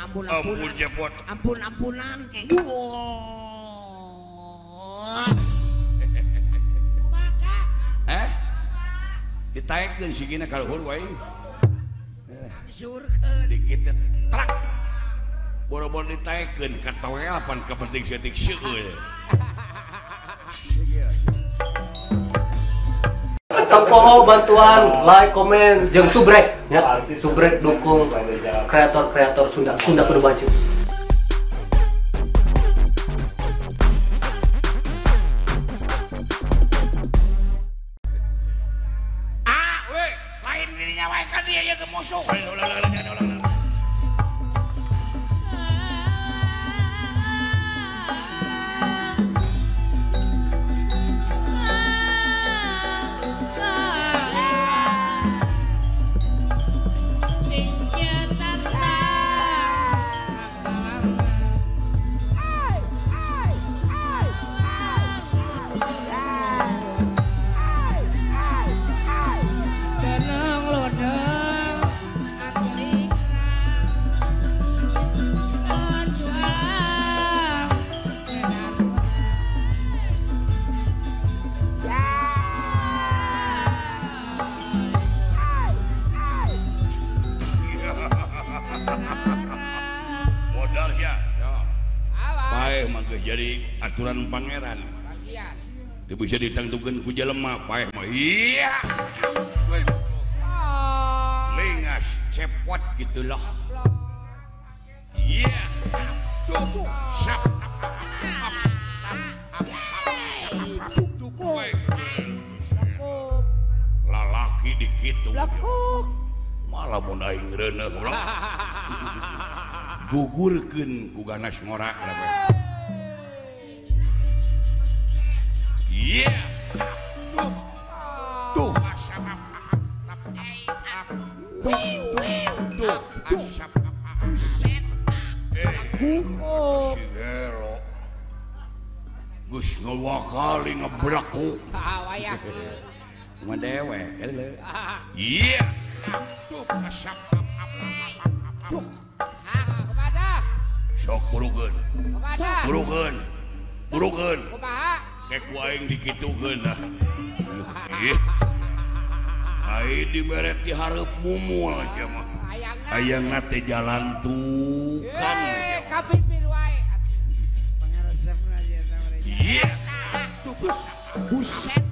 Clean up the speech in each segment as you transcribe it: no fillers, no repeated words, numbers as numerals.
ampun jebot. Ampun-ampunan. Ditaekeun sigina ka luhur wae. Surkeun. Dikit trak. Boro-boro ditaekeun ka tawelapan ka penting setik seueul. Tempoho bantuan like, komen, jeung subrek ya. Subrek dukung kreator-kreator Sunda Kudu Baju. Lain dirinya wae kan dia yang kemusuh. Modal ya. Paeh mah jadi aturan pangeran. Teu bisa ditangtukeun ku jelema paeh mah. Iya. Lengas cepot gitu loh. Iya. Sap. Lalaki dikitu. Malah mun aing reuneuh ulah. Gugurkeun ku ganas ngora lah. Iya. Tuh asap. Tuh asap. Set. Sigero. Gus ngawakali ngebrakuk. Wayah. Madewe, eleu. Iya. Tuh asap. Tuh. Kepada. Sok burukeun. Kepada. Burukeun. Kumaha? Kek ku aing dikitukeun dah. Ai diberet di hareup mumul aja mah. Hayangna teh jalan tukang aja. Kapipir wae. Pangaresepna ieu sama dia. Iya. Buset.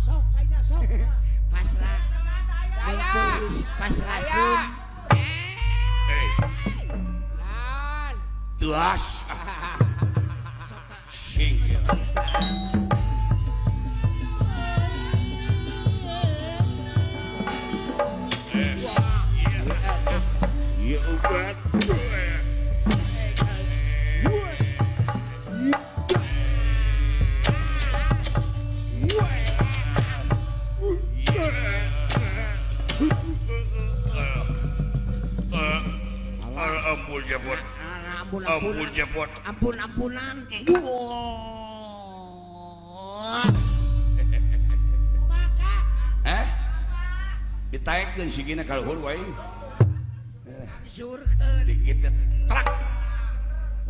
Sok kayaknya sok. Pasrah. Pasrahkeun. Tuas. Singkir. Iya ubat. Ampun jebot. Ampun jebot. Ampun-ampunan. Ditaekeun sigina ka luhur wae. Surkeun. Dikit trak.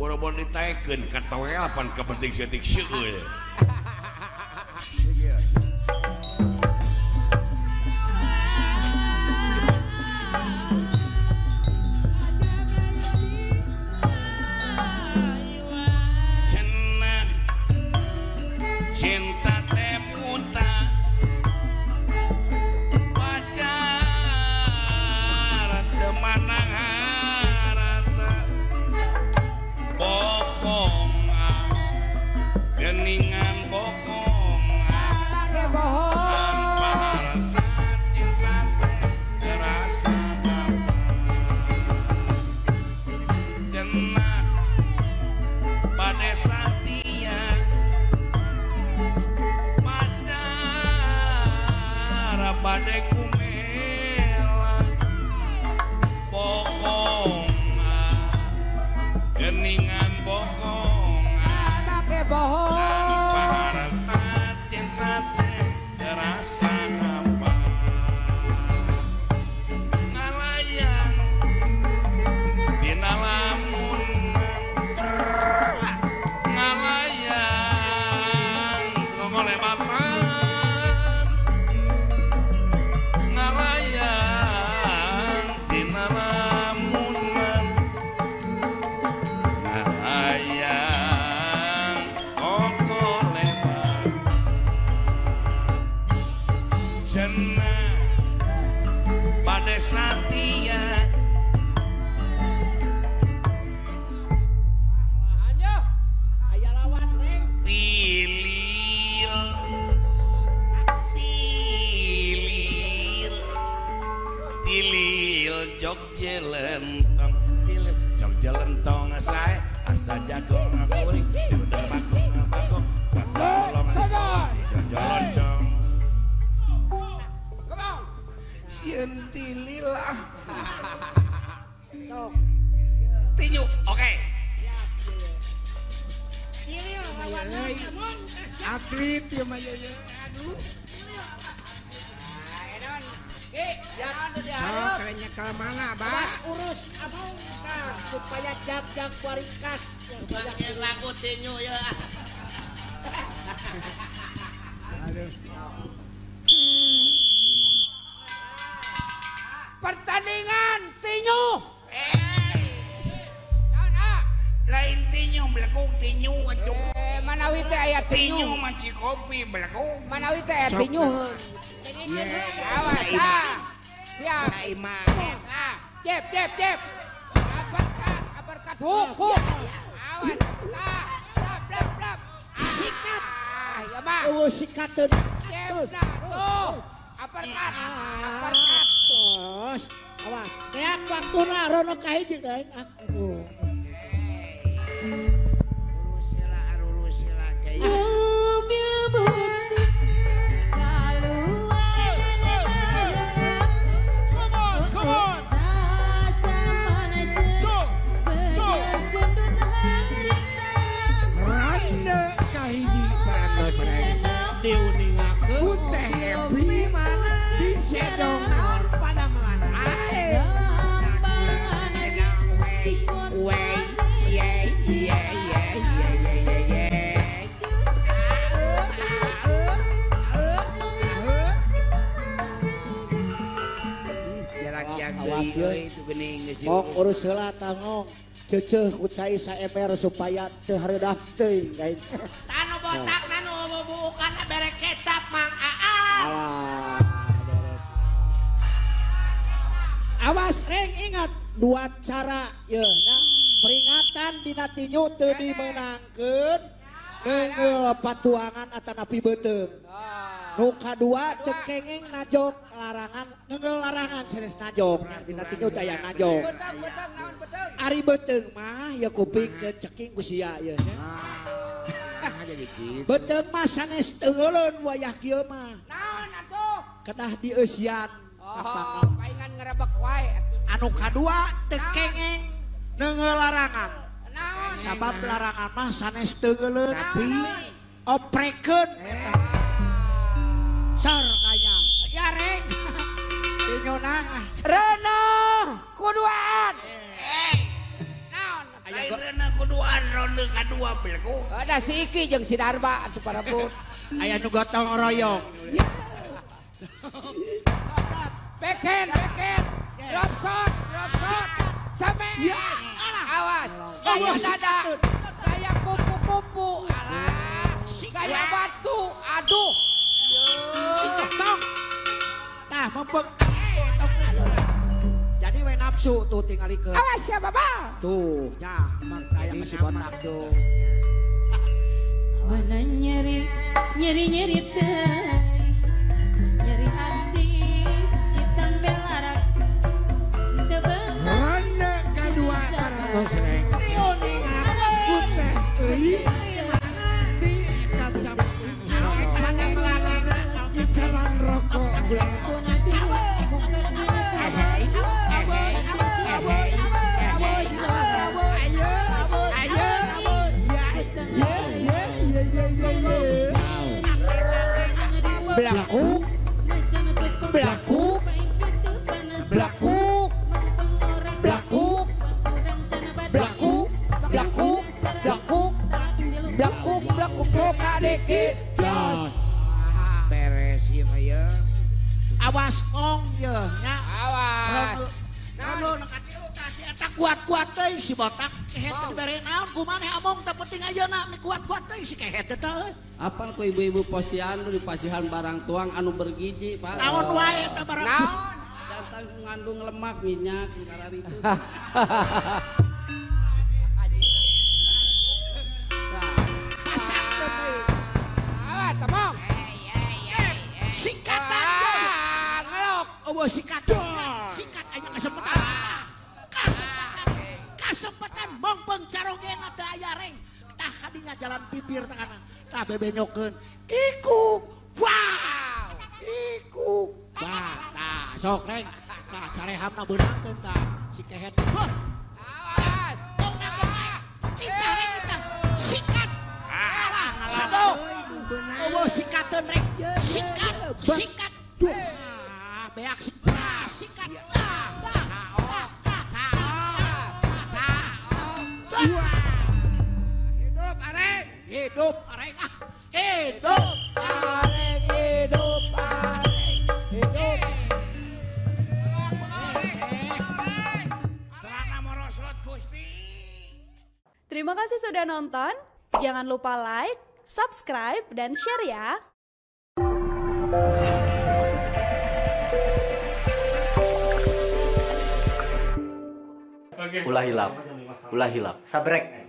Boro-boro ditaekeun ka tawelapan ka penting setik seueul. Cinta teh buta wajar teu manang harata bokong geningan bokong mane satia Anjo. Aya lawan neng. tilil tilil tilil jog jelentong tilil jog jelentong sae asa jago ngakuring udah bakung bakung joloncong sieun tilil lah Sok. tinju oke Ini lawan namun atlet ya mah ya. Aduh. Jangan diharap. Kerennya ke mana, Bang? Urus abang supaya jag-jag warikas. Supaya lagu tinju ya. Aduh. Pertandingan tinju. lain tinju belakung tinju atuh Manawi teh aya tinju tinju. manci kopi belakung Manawi teh aya tinju. Awas ah. Siap. Nah, jep. Uppercut. Hook. Awas. Blap. Sikat. Ya mah. Sikateun. Jep nah tuh. Uppercut. Bos. Awas. Teak waktuna rono ka hiji deui. Aduh. Urusila kayak Mobil putih kaluar Come on. saja manajer bersundut harita Randa kahiji parantos Rex. Diuningakeun teh happy mana di sedong naon pada melana. Awas ye. Mok urus heula tangong. Ceuceuh ku cai saemer supaya teu hareudah teuing guys. Tanu botak nanu bubukan bere kecap Mang Aa. Alah. Awas reng ingat dua cara ye nya. Peringatan dina tinju teu dimenangkeun neungeul patuangan atanapi beuteung. Nu kadua teu kenging najog larangan neungeul larangan sanes najog. Dina tinju teh aya najog. Beteng naon beteng. Ari beuteung mah ya kupingkeun ceking ku sia ye nya. Beuteung mah sanes teuleun wayah kieu mah. Naon atuh? Kedah dieusian. Oh, paingan ngerebek wae atuh. Anu kadua teu kenging neungeul larangan. Naon? Sabab larangan mah sanes teuleun tapi oprekeun eta. Sar kaya. Ya reng. Tinju nang. Reno kuduaan. Naon? lain rena kuduan ronde kadua belakung Ada si Iki jeung si Darba atuh para pun. Aya nu gotong royong. Backhand. Drop shot. Sampai. Awas. Gaya dada. Gaya kupu-kupu. Alah. Gaya batu. Aduh. Tong. Tah mempeng. Jadi we nafsu tuh tingali ke. Awas ya Baba. Tuh, nya emang saya masih botak tuh. mana nyeri teh nyeri hati hitam belarak teu beunang Ronde kedua parantos Rex. Putih euy. Di kacap. Mana melana bicaran rokok. Belaku, belaku, belaku, belaku, belaku, belaku, belaku, belaku, boka dikit. Jos. Beres ieu mah ye. Awas ong ye nya. Awas. Kalau nak kasih eta kuat-kuat teuing si botak kehet dibere naon kumaha among teu penting ayeuna mi kuat-kuat teuing si kehet teh teh. Apal ku ibu-ibu posyandu di pasihan barang tuang anu bergiji Pak. Naon wae eta barang. Naon? Dan mengandung lemak minyak karena itu. Pasang deui. Temong. Sikatan. Ngelok. Eueuh sikatan. Sikat aing kesempatan. Kesempatan mongpeng carogena teu aya reng. Tah kadinya jalan bibir tengana. Tah bebenyokeun. Kikuk. Wow. Kikuk. Tah sok reng. Tah carehamna beunangkeun tah si kehet. Awas. Tong nageun. Icah reng icah. Sikat. Sadok. Eueuh sikateun reng. Sikat. Sikat. Beak sikat. Sikat. Hidup areng. Hidup areng. Hidup areng. Hidup areng. Hidup. Celana morosot Gusti. Terima kasih sudah nonton. Jangan lupa like, subscribe, dan share ya. Ulah hilap. Sabrek.